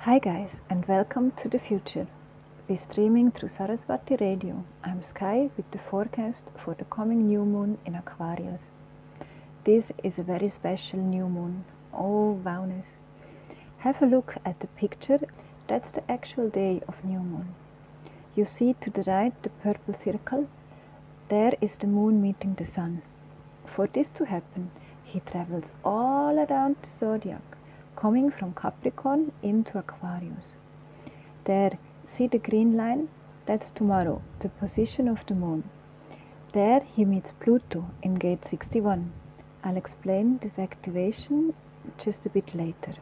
Hi guys and welcome to the future. We're streaming through Saraswati Radio. I'm Sky with the forecast for the coming new moon in Aquarius. This is a very special new moon. Oh wowness. Have a look at the picture. That's the actual day of new moon. You see to the right the purple circle? There is the moon meeting the sun. For this to happen, he travels all around the zodiac, coming from Capricorn into Aquarius. There, see the green line? That's tomorrow, the position of the moon. There he meets Pluto in gate 61. I'll explain this activation just a bit later.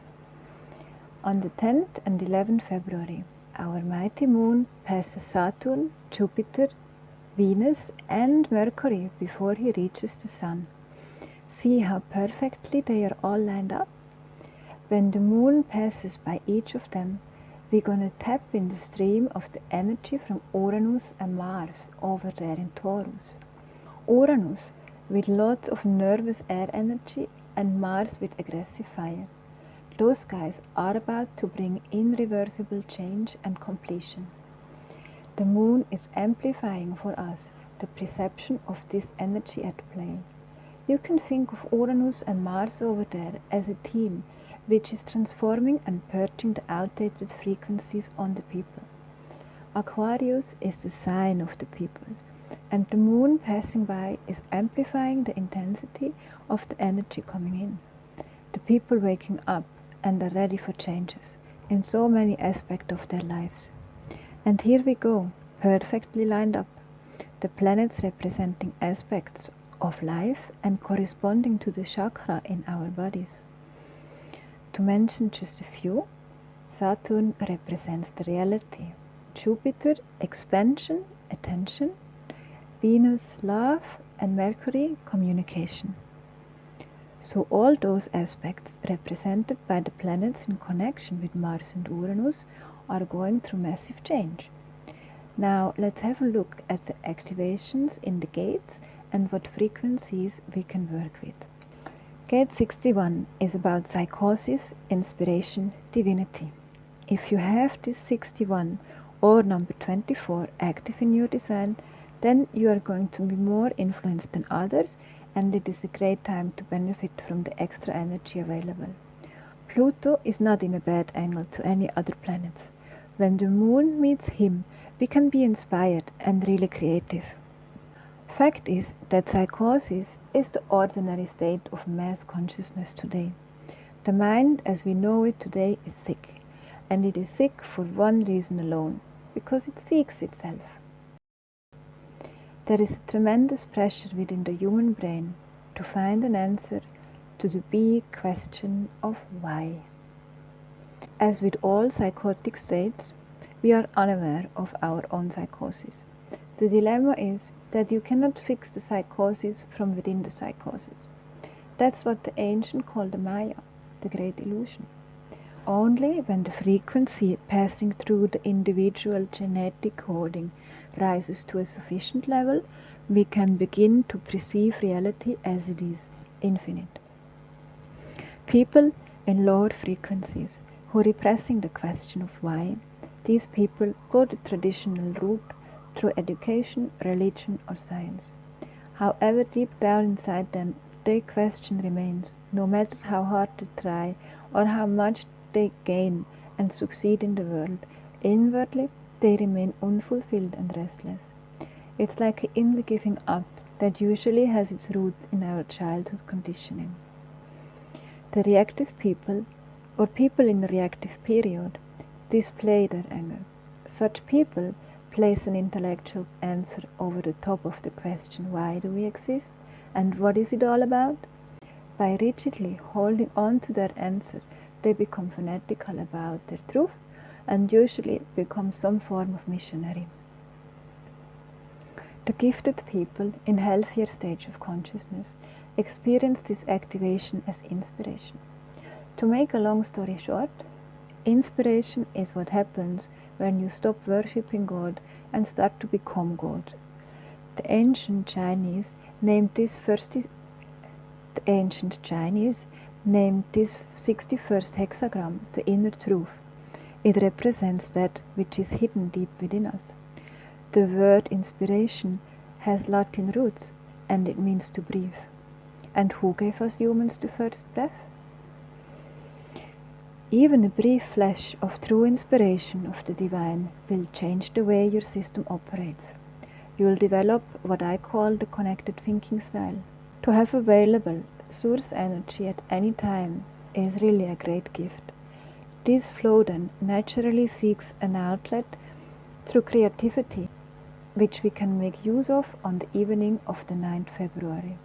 On the 10th and 11th February, our mighty moon passes Saturn, Jupiter, Venus and Mercury before he reaches the sun. See how perfectly they are all lined up? When the moon passes by each of them, we're gonna tap in the stream of the energy from Uranus and Mars over there in Taurus. Uranus with lots of nervous air energy and Mars with aggressive fire. Those guys are about to bring irreversible change and completion. The moon is amplifying for us the perception of this energy at play. You can think of Uranus and Mars over there as a team which is transforming and purging the outdated frequencies on the people. Aquarius is the sign of the people, and the moon passing by is amplifying the intensity of the energy coming in. The people waking up and are ready for changes in so many aspects of their lives. And here we go, perfectly lined up. The planets representing aspects of life and corresponding to the chakra in our bodies. To mention just a few, Saturn represents the reality, Jupiter expansion, attention, Venus love and Mercury communication. So all those aspects represented by the planets in connection with Mars and Uranus are going through massive change. Now let's have a look at the activations in the gates and what frequencies we can work with. Gate 61 is about psychosis, inspiration, divinity. If you have this 61 or number 24 active in your design, then you are going to be more influenced than others, and it is a great time to benefit from the extra energy available. Pluto is not in a bad angle to any other planets. When the moon meets him, we can be inspired and really creative. Fact is that psychosis is the ordinary state of mass consciousness today. The mind as we know it today is sick, and it is sick for one reason alone, because it seeks itself. There is a tremendous pressure within the human brain to find an answer to the big question of why. As with all psychotic states, we are unaware of our own psychosis. The dilemma is that you cannot fix the psychosis from within the psychosis. That's what the ancients called the Maya, the great illusion. Only when the frequency passing through the individual genetic coding rises to a sufficient level, we can begin to perceive reality as it is, infinite. People in lower frequencies who are repressing the question of why, these people go the traditional route through education, religion or science. However, deep down inside them, their question remains, no matter how hard they try or how much they gain and succeed in the world. Inwardly, they remain unfulfilled and restless. It's like an inner giving up that usually has its roots in our childhood conditioning. The reactive people, or people in a reactive period, display their anger. Such people place an intellectual answer over the top of the question, why do we exist and what is it all about? By rigidly holding on to their answer, they become fanatical about their truth and usually become some form of missionary. The gifted people in healthier stage of consciousness experience this activation as inspiration. To make a long story short, inspiration is what happens when you stop worshipping God and start to become God. The ancient Chinese named this 61st hexagram the inner truth. It represents that which is hidden deep within us. The word inspiration has Latin roots and it means to breathe. And who gave us humans the first breath? Even a brief flash of true inspiration of the divine will change the way your system operates. You'll develop what I call the connected thinking style. To have available source energy at any time is really a great gift. This flow then naturally seeks an outlet through creativity, which we can make use of on the evening of the 9th February.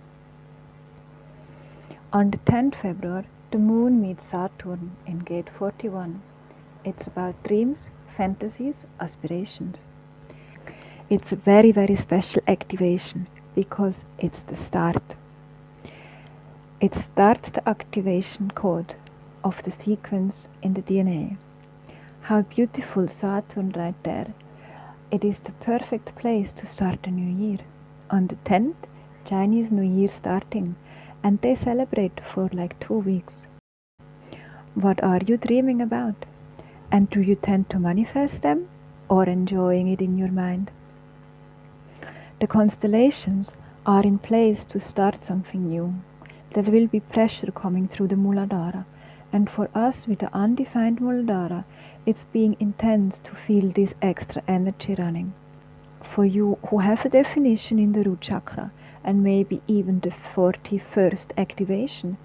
On the 10th February, the moon meets Saturn in gate 41. It's about dreams, fantasies, aspirations. It's a very, very special activation because it's the start. It starts the activation code of the sequence in the DNA. How beautiful Saturn right there. It is the perfect place to start a new year. On the 10th, Chinese New Year starting, and they celebrate for like 2 weeks. What are you dreaming about? And do you tend to manifest them or enjoying it in your mind? The constellations are in place to start something new. There will be pressure coming through the Muladhara, and for us with the undefined Muladhara, it's being intense to feel this extra energy running. For you who have a definition in the root chakra and maybe even the 41st activation,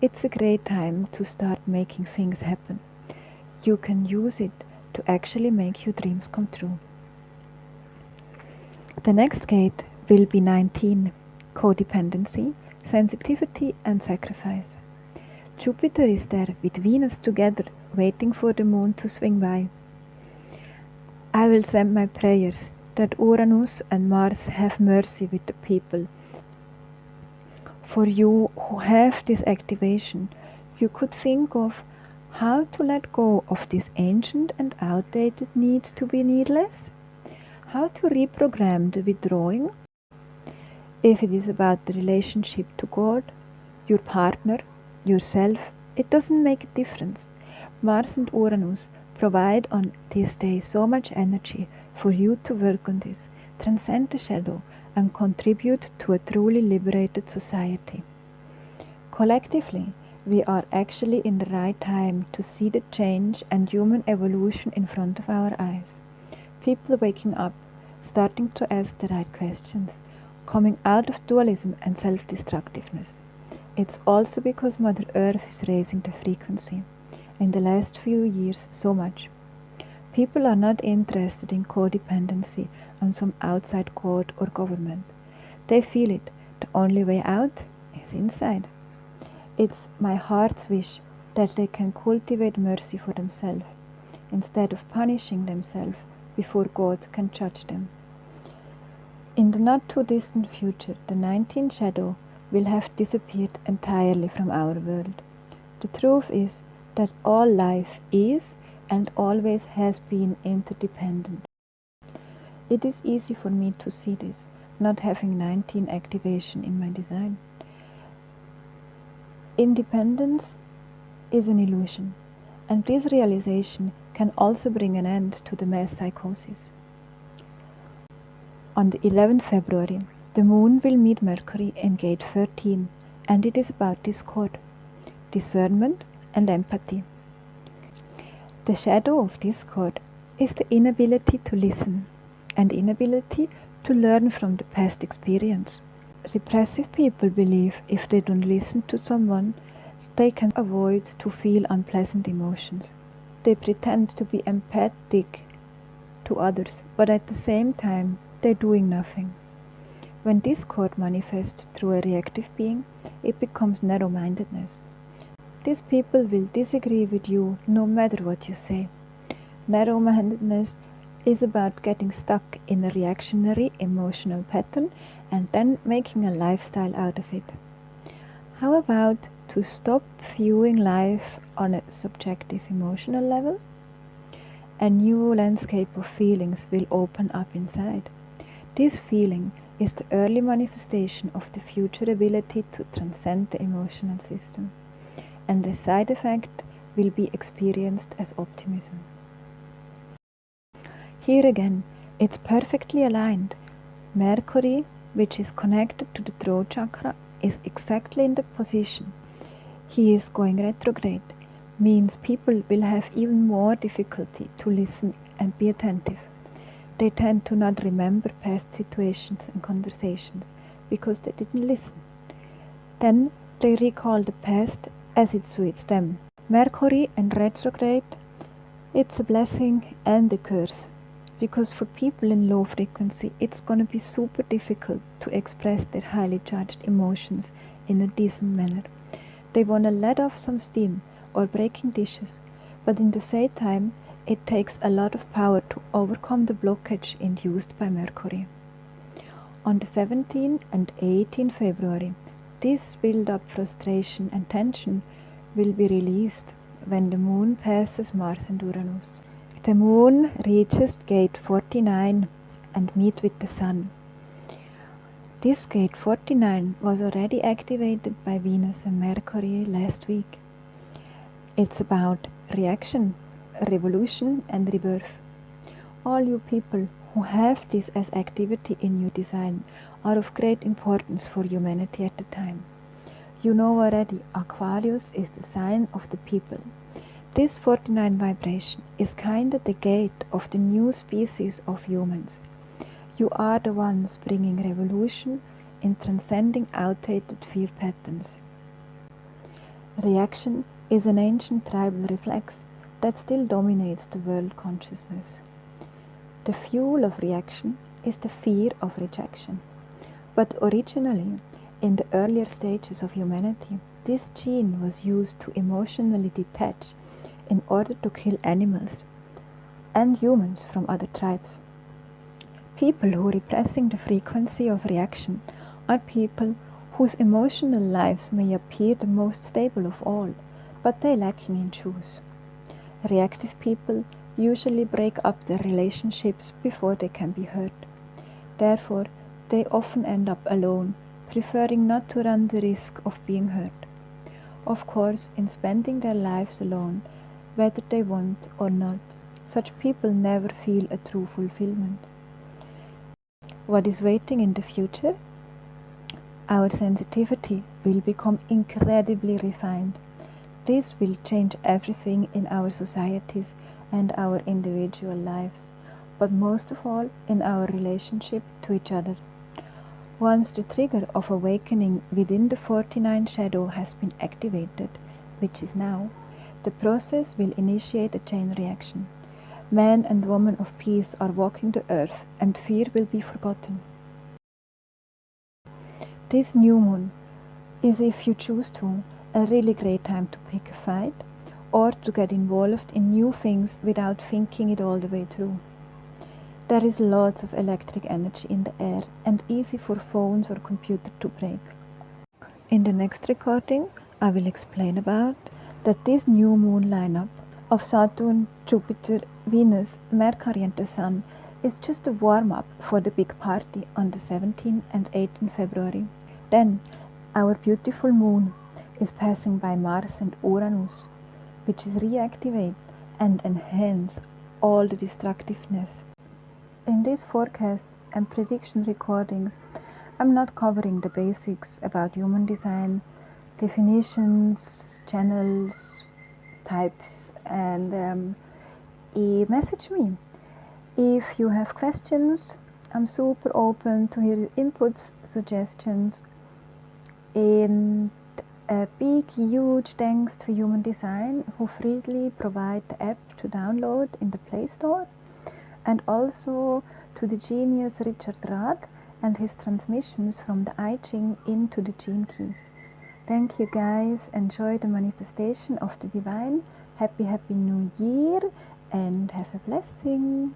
it's a great time to start making things happen. You can use it to actually make your dreams come true. The next gate will be 19, Codependency, Sensitivity and Sacrifice. Jupiter is there with Venus together, waiting for the moon to swing by. I will send my prayers that Uranus and Mars have mercy with the people. For you who have this activation, you could think of how to let go of this ancient and outdated need to be needless, how to reprogram the withdrawing. If it is about the relationship to God, your partner, yourself, it doesn't make a difference. Mars and Uranus provide on this day so much energy for you to work on this, transcend the shadow, and contribute to a truly liberated society. Collectively, we are actually in the right time to see the change and human evolution in front of our eyes. People waking up, starting to ask the right questions, coming out of dualism and self-destructiveness. It's also because Mother Earth is raising the frequency. In the last few years, so much. People are not interested in codependency on some outside god or government. They feel it. The only way out is inside. It's my heart's wish that they can cultivate mercy for themselves, instead of punishing themselves before God can judge them. In the not too distant future, the 19th shadow will have disappeared entirely from our world. The truth is that all life is and always has been interdependent. It is easy for me to see this, not having 19 activation in my design. Independence is an illusion, and this realization can also bring an end to the mass psychosis. On the 11th February, the moon will meet Mercury in gate 13, and it is about discord, discernment and empathy. The shadow of discord is the inability to listen and inability to learn from the past experience. Repressive people believe if they don't listen to someone, they can avoid to feel unpleasant emotions. They pretend to be empathic to others, but at the same time, they're doing nothing. When discord manifests through a reactive being, it becomes narrow-mindedness. These people will disagree with you no matter what you say. Narrow-mindedness is about getting stuck in a reactionary emotional pattern and then making a lifestyle out of it. How about to stop viewing life on a subjective emotional level? A new landscape of feelings will open up inside. This feeling is the early manifestation of the future ability to transcend the emotional system, and the side effect will be experienced as optimism. Here again, it's perfectly aligned. Mercury, which is connected to the throat chakra, is exactly in the position. He is going retrograde, means people will have even more difficulty to listen and be attentive. They tend to not remember past situations and conversations because they didn't listen. Then they recall the past as it suits them. Mercury and retrograde, it's a blessing and a curse. Because for people in low frequency, it's going to be super difficult to express their highly charged emotions in a decent manner. They want to let off some steam or breaking dishes, but in the same time, it takes a lot of power to overcome the blockage induced by Mercury. On the 17th and 18th February, this build-up frustration and tension will be released when the moon passes Mars and Uranus. The moon reaches gate 49 and meet with the sun. This gate 49 was already activated by Venus and Mercury last week. It's about reaction, revolution and rebirth. All you people who have this as activity in your design are of great importance for humanity at the time. You know already, Aquarius is the sign of the people. This 49 vibration is kinda the gate of the new species of humans. You are the ones bringing revolution in transcending outdated fear patterns. Reaction is an ancient tribal reflex that still dominates the world consciousness. The fuel of reaction is the fear of rejection. But originally, in the earlier stages of humanity, this gene was used to emotionally detach in order to kill animals and humans from other tribes. People who are repressing the frequency of reaction are people whose emotional lives may appear the most stable of all, but they lacking in juice. Reactive people usually break up their relationships before they can be hurt. Therefore, they often end up alone, preferring not to run the risk of being hurt. Of course, in spending their lives alone, whether they want or not, such people never feel a true fulfillment. What is waiting in the future? Our sensitivity will become incredibly refined. This will change everything in our societies and our individual lives, but most of all in our relationship to each other. Once the trigger of awakening within the 49 shadow has been activated, which is now, the process will initiate a chain reaction. Man and woman of peace are walking the earth and fear will be forgotten. This new moon is, if you choose to, a really great time to pick a fight or to get involved in new things without thinking it all the way through. There is lots of electric energy in the air and easy for phones or computer to break. In the next recording, I will explain about that this new moon lineup of Saturn, Jupiter, Venus, Mercury and the Sun is just a warm-up for the big party on the 17th and 18th February. Then, our beautiful moon is passing by Mars and Uranus, which is reactivate and enhance all the destructiveness. In these forecasts and prediction recordings, I'm not covering the basics about human design, definitions, channels, types, and message me. If you have questions, I'm super open to hear your inputs, suggestions, and a big, huge thanks to Human Design who freely provide the app to download in the Play Store, and also to the genius Richard Rath and his transmissions from the I Ching into the Gene Keys. Thank you guys, enjoy the manifestation of the Divine. Happy New Year and have a blessing.